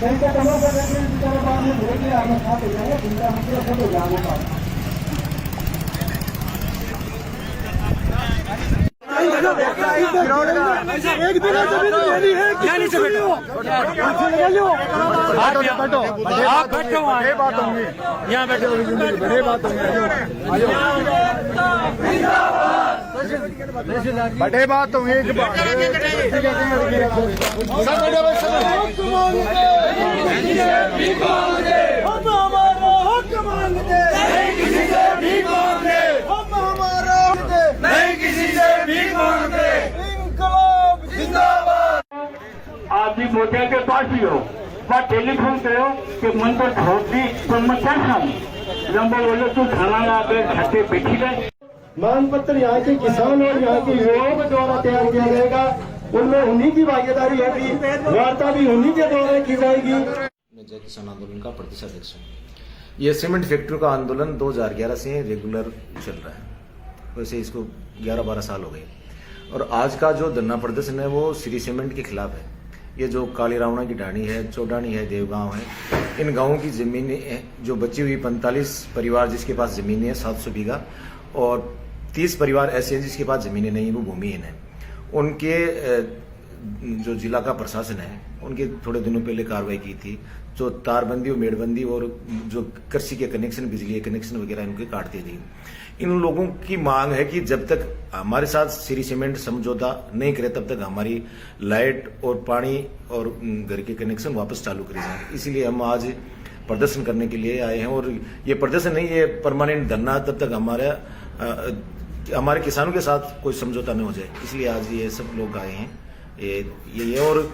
एक दिन जमीन है नीचे बैठो, आप बैठो, बड़े बात होंगी यहाँ बैठो, बड़े बात होंगी, बड़े बात होंगी। आप भी मोटे के पास ही हो, पर टेलीफोन करो कि मन को छोटी तो मैं क्या खाऊं, लंबो बोलो तू खाना ला के छठे बैठी गए। मांग पत्र यहाँ के किसान और यहाँ के युवाओं के द्वारा तैयार किया जाएगा, उनमें उन्हीं की भागीदारी होगी, वार्ता भी उन्हीं के द्वारा की जाएगी। मैं जय किसान आंदोलन का प्रदेश अध्यक्ष हूँ। ये सीमेंट फैक्ट्री का आंदोलन 2011 से रेगुलर चल रहा है, वैसे इसको 11-12 साल हो गए और आज का जो धरना प्रदर्शन है वो श्री सीमेंट के खिलाफ है। ये जो काली रावणा की ढाणी है, चौडानी है, देवगांव है, इन गांवों की जमीनें जो बची हुई 45 परिवार जिसके पास जमीनें हैं 700 बीघा और 30 परिवार ऐसे हैं जिसके पास जमीनें नहीं, वो भूमिहीन है। उनके जो जिला का प्रशासन है उनके थोड़े दिनों पहले कार्रवाई की थी, जो तारबंदी और मेड़बंदी और जो कृषि के कनेक्शन, बिजली के कनेक्शन वगैरह इनके काट दी थी। इन लोगों की मांग है कि जब तक हमारे साथ श्री सीमेंट समझौता नहीं करे तब तक हमारी लाइट और पानी और घर के कनेक्शन वापस चालू करे जाए। इसीलिए हम आज प्रदर्शन करने के लिए आए हैं और ये प्रदर्शन नहीं, ये परमानेंट धरना तब तक हमारे किसानों के साथ कोई समझौता नहीं हो जाए, इसलिए आज ये सब लोग आए हैं। ये और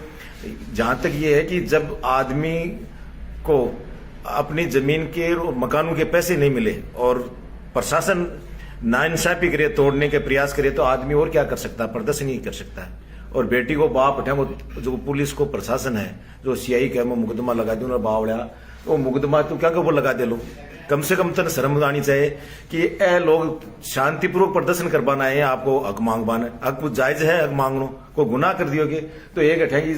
जहां तक ये है कि जब आदमी को अपनी जमीन के और मकानों के पैसे नहीं मिले और प्रशासन नाइंसाफी करे, तोड़ने के प्रयास करे, तो आदमी और क्या कर सकता है, प्रदर्शन ही कर सकता है। और बेटी को बाप उठा, जो पुलिस को प्रशासन है, जो सीआई का मुकदमा लगा दे बावड़ा, वो मुकदमा तो क्या वो लगा दे लो, कम से कम तो शर्म आनी चाहिए कि ए लोग शांतिपूर्वक प्रदर्शन करवाना है, आपको हक मांगवाना, हक जायज है, हक मांगनो को गुनाह कर दियोगे तो एक अठेगी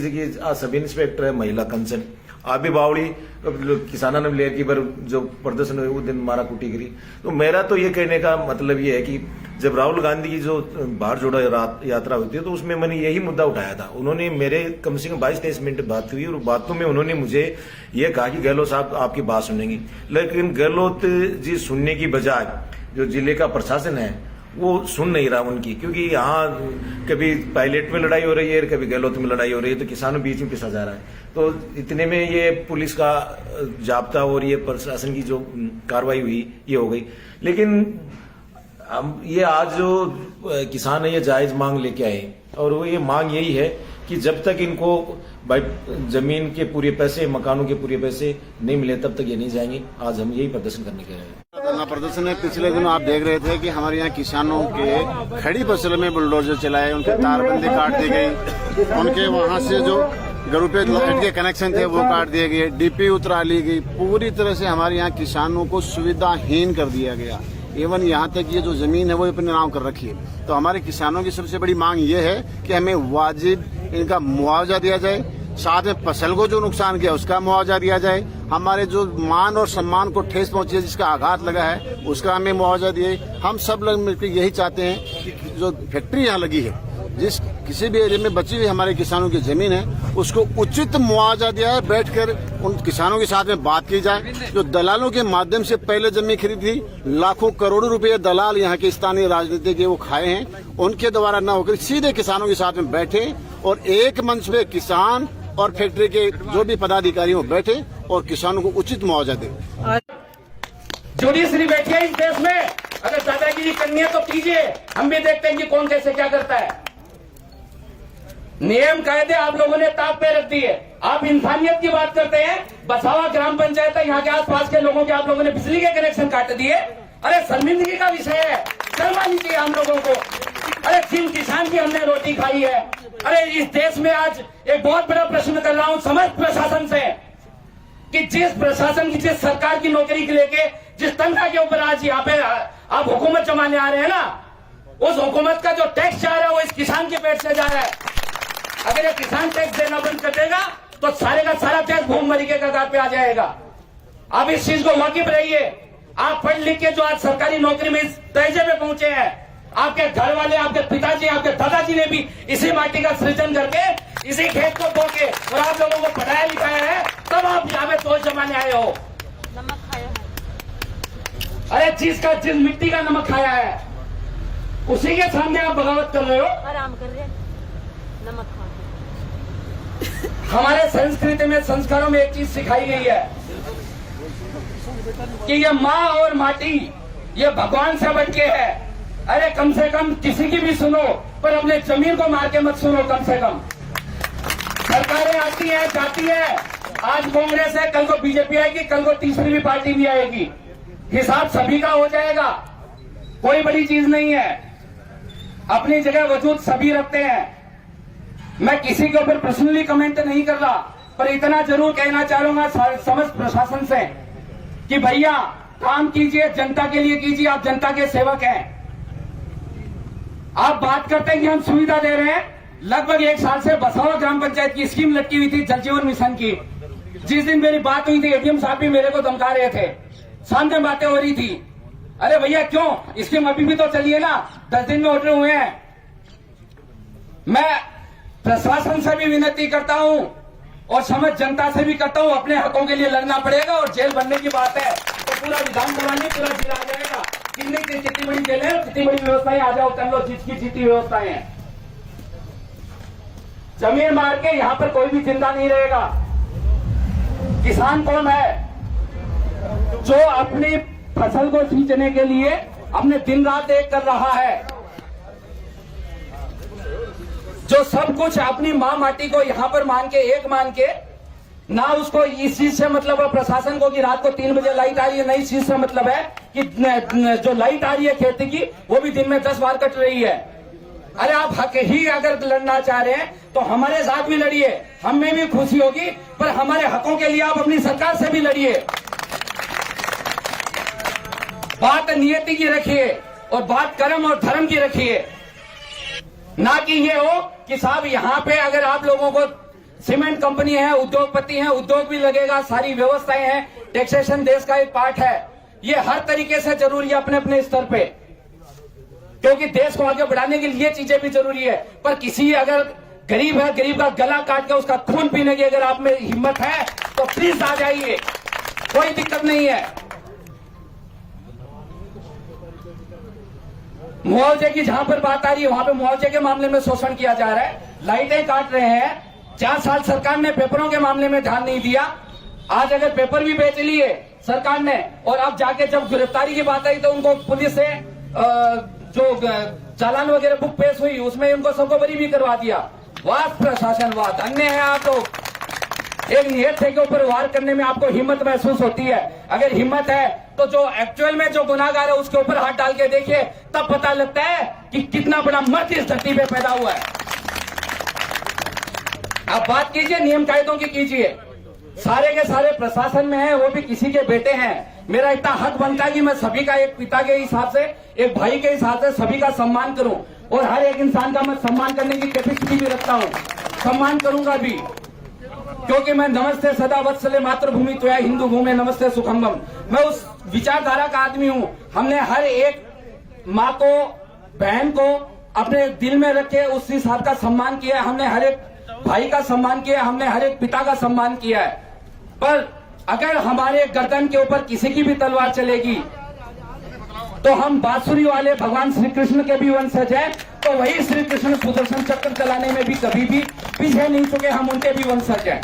सब इंस्पेक्टर है महिला कंचन आप भी बावड़ी किसाना ने ले की बार जो प्रदर्शन हुए वो दिन मारा कुटी गिरी। तो मेरा तो ये कहने का मतलब ये है कि जब राहुल गांधी की जो भारत जोड़ो यात्रा होती है तो उसमें मैंने यही मुद्दा उठाया था। उन्होंने मेरे कम से कम 22-23 मिनट बात हुई और बातों में उन्होंने मुझे ये कहा कि गहलोत साहब आपकी बात सुनेंगी, लेकिन गहलोत जी सुनने की बजाय जो जिले का प्रशासन है वो सुन नहीं रहा उनकी, क्योंकि यहाँ कभी पायलट में लड़ाई हो रही है, कभी गहलोत में लड़ाई हो रही है, तो किसानों बीच में पिसा जा रहा है। तो इतने में ये पुलिस का जाब्ता और ये प्रशासन की जो कार्रवाई हुई ये हो गई। लेकिन हम ये आज जो किसान है ये जायज मांग लेके आए और वो ये मांग यही है कि जब तक इनको भाई जमीन के पूरे पैसे, मकानों के पूरे पैसे नहीं मिले तब तक ये नहीं जाएंगे। आज हम यही प्रदर्शन करने के लिए प्रदर्शन है। पिछले दिनों आप देख रहे थे कि हमारे यहाँ किसानों के खड़ी फसल में बुलडोजर चलाए, उनकी तारबंदी काट दी गई, उनके वहाँ से जो घरों पे लाइट के कनेक्शन थे वो काट दिए गए, डीपी उतरा ली गई, पूरी तरह से हमारे यहाँ किसानों को सुविधाहीन कर दिया गया। एवं यहाँ तक ये जो जमीन है वो अपने नाम कर रखी है। तो हमारे किसानों की सबसे बड़ी मांग ये है कि हमें वाजिब इनका मुआवजा दिया जाए, साथ में फसल को जो नुकसान किया उसका मुआवजा दिया जाए, हमारे जो मान और सम्मान को ठेस पहुंची है, जिसका आघात लगा है उसका हमें मुआवजा दिए। हम सब लोग मिलकर यही चाहते हैं कि जो फैक्ट्री यहाँ लगी है, जिस किसी भी एरिया में बची हुई हमारे किसानों की जमीन है उसको उचित मुआवजा दिया है, बैठकर उन किसानों के साथ में बात की जाए। जो दलालों के माध्यम से पहले जमीन खरीदी थी, लाखों करोड़ों रुपए दलाल यहाँ के स्थानीय राजनीति के वो खाए हैं, उनके द्वारा न होकर सीधे किसानों के साथ में बैठे और एक मंच पे किसान और फैक्ट्री के जो भी पदाधिकारी हो बैठे और किसानों को उचित मुआवजा दे। जुडिशरी बैठी है इस देश में, अगर दादागिरी करनी है तो कीजिए, हम भी देखते हैं कि कौन कैसे क्या करता है। नियम कायदे आप लोगों ने ताक पे रख दिए। आप इंसानियत की बात करते हैं, बसावा ग्राम पंचायत है, यहाँ के आसपास के लोगों के आप लोगों ने बिजली के कनेक्शन काट दिए। अरे शर्मिंदगी का विषय है, शर्म आनी चाहिए हम लोगों को। अरे जिन किसान की हमने रोटी खाई है। अरे इस देश में आज एक बहुत बड़ा प्रश्न कर रहा हूं समस्त प्रशासन से कि जिस प्रशासन की, जिस सरकार की नौकरी के लेके जिस तनख्वाह के ऊपर आज यहाँ पे आप हुकूमत जमाने आ रहे हैं ना, उस हुकूमत का जो टैक्स जा रहा है वो इस किसान के पेट से जा रहा है। अगर ये किसान टैक्स देना बंद कर देगा तो सारे का सारा देश भूखमरी के कगार पे आ जाएगा। आप इस चीज को वाकिफ रहिए। आप पढ़ लिख के जो आज सरकारी नौकरी में इस दर्जे पे पहुंचे हैं, आपके घर वाले, आपके पिताजी, आपके दादाजी ने भी इसी माटी का सृजन करके, इसी खेत को बो के और आप लोगों को पढ़ाया लिखाया है, तब आप यहाँ पे दोष जमाने आए हो। नमक खाया है। अरे जिस मिट्टी का नमक खाया है उसी के सामने आप बगावत कर रहे हो। आराम कर रहे हैं, नमक खा के। हमारे संस्कृति में, संस्कारों में एक चीज सिखाई गई है कि ये माँ और माटी ये भगवान से बढ़ के है। अरे कम से कम किसी की भी सुनो, पर अपने जमीन को मार के मत सुनो। कम से कम सरकारें आती है, जाती है, आज कांग्रेस है, कल को बीजेपी आएगी, कल को तीसरी भी पार्टी भी आएगी, हिसाब सभी का हो जाएगा। कोई बड़ी चीज नहीं है, अपनी जगह वजूद सभी रखते हैं। मैं किसी के ऊपर पर्सनली कमेंट नहीं कर रहा, पर इतना जरूर कहना चाहूंगा समस्त प्रशासन से कि भैया काम कीजिए, जनता के लिए कीजिए, आप जनता के सेवक हैं। आप बात करते हैं कि हम सुविधा दे रहे हैं। लगभग 1 साल से बसावा ग्राम पंचायत की स्कीम लटकी हुई थी, जल जीवन मिशन की। जिस दिन मेरी बात हुई थी, एडीएम साहब भी मेरे को धमका रहे थे, सामने बातें हो रही थी। अरे भैया क्यों, स्कीम अभी भी तो चलिए ना, 10 दिन में ऑर्डर हुए हैं। मैं प्रशासन से भी विनती करता हूं और समझ जनता से भी करता हूं, अपने हकों के लिए लड़ना पड़ेगा। और जेल बनने की बात है तो पूरा विधानसभा नहीं, पूरा जिला आ जाएगा। कितनी बड़ी जेल है, कितनी बड़ी व्यवस्थाएं, आ जाओ कर लो, जिसकी जितनी व्यवस्थाएं हैं। जमीन मार के यहां पर कोई भी जिंदा नहीं रहेगा। किसान कौन है? जो अपनी फसल को सींचने के लिए अपने दिन रात एक कर रहा है, जो सब कुछ अपनी मां माटी को यहां पर मान के ना उसको इस चीज से मतलब है प्रशासन को कि रात को 3 बजे लाइट आ रही है, नहीं, इस चीज से मतलब है कि जो लाइट आ रही है खेती की वो भी दिन में 10 बार कट रही है। अरे आप हक ही अगर लड़ना चाह रहे हैं तो हमारे साथ भी लड़िए, हमें भी खुशी होगी, पर हमारे हकों के लिए आप अपनी सरकार से भी लड़िए। बात नियति की रखिए और बात कर्म और धर्म की रखिए, ना कि ये हो कि साहब यहाँ पे अगर आप लोगों को सीमेंट कंपनी है, उद्योगपति हैं, उद्योग भी लगेगा, सारी व्यवस्थाएं हैं, टैक्सेशन देश का एक पार्ट है। ये हर तरीके से जरूरी है अपने अपने स्तर पे, क्योंकि देश को आगे बढ़ाने के लिए चीजें भी जरूरी है। पर किसी अगर गरीब है, गरीब का गला काट के उसका खून पीने की अगर आप में हिम्मत है तो प्लीज आ जाइए, कोई दिक्कत नहीं है। मुआवजे की जहां पर बात आ रही है वहां पे मुआवजे के मामले में शोषण किया जा रहा है, लाइटें काट रहे हैं। 4 साल सरकार ने पेपरों के मामले में ध्यान नहीं दिया। आज अगर पेपर भी बेच लिए सरकार ने, और अब जाके जब गिरफ्तारी की बात आई तो उनको पुलिस से जो चालान वगैरह बुक पेश हुई उसमें उनको सबको बरी भी करवा दिया। वाह प्रशासन, वाह, धन्य है आप लोग। एक नियत के ऊपर वार करने में आपको हिम्मत महसूस होती है। अगर हिम्मत है तो जो एक्चुअल में जो गुनाहगार है उसके ऊपर हाथ डाल के देखिए, तब पता लगता है कि कितना बड़ा मर्द इस धरती पे पैदा हुआ है। आप बात कीजिए, नियम कायदों की कीजिए। सारे के सारे प्रशासन में है, वो भी किसी के बेटे हैं। मेरा इतना हक बनता है कि मैं सभी का एक पिता के हिसाब से, एक भाई के हिसाब से सभी का सम्मान करूं, और हर एक इंसान का मैं सम्मान करने की कैपेसिटी भी रखता हूं, सम्मान करूंगा भी, क्योंकि मैं नमस्ते सदा वत्सले मातृभूमि त्वया हिंदू भूमि नमस्ते सुखम्बम, मैं उस विचारधारा का आदमी हूं। हमने हर एक माँ को, बहन को अपने दिल में रखे उस हिसाब का सम्मान किया है। हमने हर एक भाई का सम्मान किया, हमने हर एक पिता का सम्मान किया है। पर अगर हमारे गर्दन के ऊपर किसी की भी तलवार चलेगी तो हम बांसुरी वाले भगवान श्री कृष्ण के भी वंशज हैं, तो वही श्री कृष्ण सुदर्शन चक्र चलाने में भी कभी भी पीछे नहीं चुके, हम उनके भी वंशज हैं।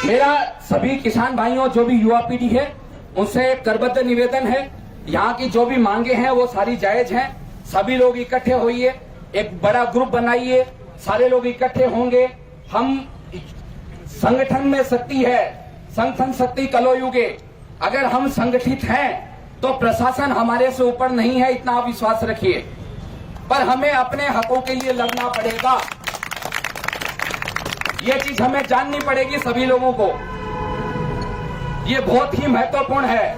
मेरा सभी किसान भाइयों, जो भी युवा पीढ़ी है, उनसे करबद्ध निवेदन है, यहाँ की जो भी मांगे हैं वो सारी जायज हैं। सभी लोग इकट्ठे होइए, एक बड़ा ग्रुप बनाइए, सारे लोग इकट्ठे होंगे। हम संगठन में शक्ति है, संगठन शक्ति कलो युगे। अगर हम संगठित हैं तो प्रशासन हमारे से ऊपर नहीं है, इतना आप विश्वास रखिए। पर हमें अपने हकों के लिए लड़ना पड़ेगा, ये चीज हमें जाननी पड़ेगी सभी लोगों को। ये बहुत ही महत्वपूर्ण है।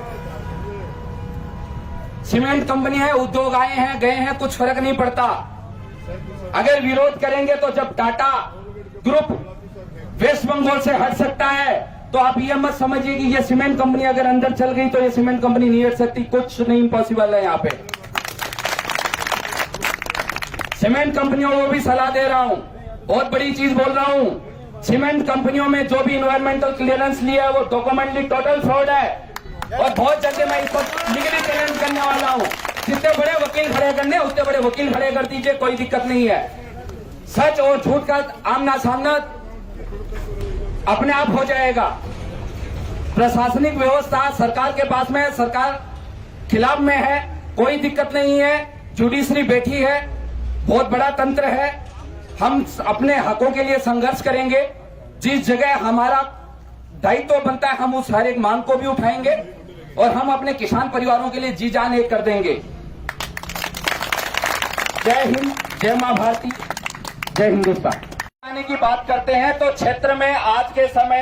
सीमेंट कंपनी है, उद्योग आए हैं गए हैं, कुछ फर्क नहीं पड़ता। अगर विरोध करेंगे तो जब टाटा ग्रुप वेस्ट बंगाल से हट सकता है तो आप ये मत समझिए कि ये सीमेंट कंपनी अगर अंदर चल गई तो ये सीमेंट कंपनी नहीं हट सकती। कुछ नहीं इम्पॉसिबल है यहाँ पे। सीमेंट कंपनियों को भी सलाह दे रहा हूं, बहुत बड़ी चीज बोल रहा हूं। सीमेंट कंपनियों में जो भी इन्वायरमेंटल क्लियरेंस लिया है वो डॉक्यूमेंटली टोटल फ्रॉड है और बहुत जल्दी मैं इसको लीगली चैलेंज करने वाला हूं। जितने बड़े वकील खड़े करने उतने बड़े वकील खड़े कर दीजिए, कोई दिक्कत नहीं है। सच और झूठ का आमना सामना अपने आप हो जाएगा। प्रशासनिक व्यवस्था सरकार के पास में है, सरकार खिलाफ में है, कोई दिक्कत नहीं है। जुडिशरी बैठी है, बहुत बड़ा तंत्र है। हम अपने हकों के लिए संघर्ष करेंगे। जिस जगह हमारा दायित्व बनता है हम उस हर एक मांग को भी उठाएंगे और हम अपने किसान परिवारों के लिए जी जान एक कर देंगे। जय हिंद, जय मां भारती, जय हिंदुस्तान। आने की बात करते हैं तो क्षेत्र में आज के समय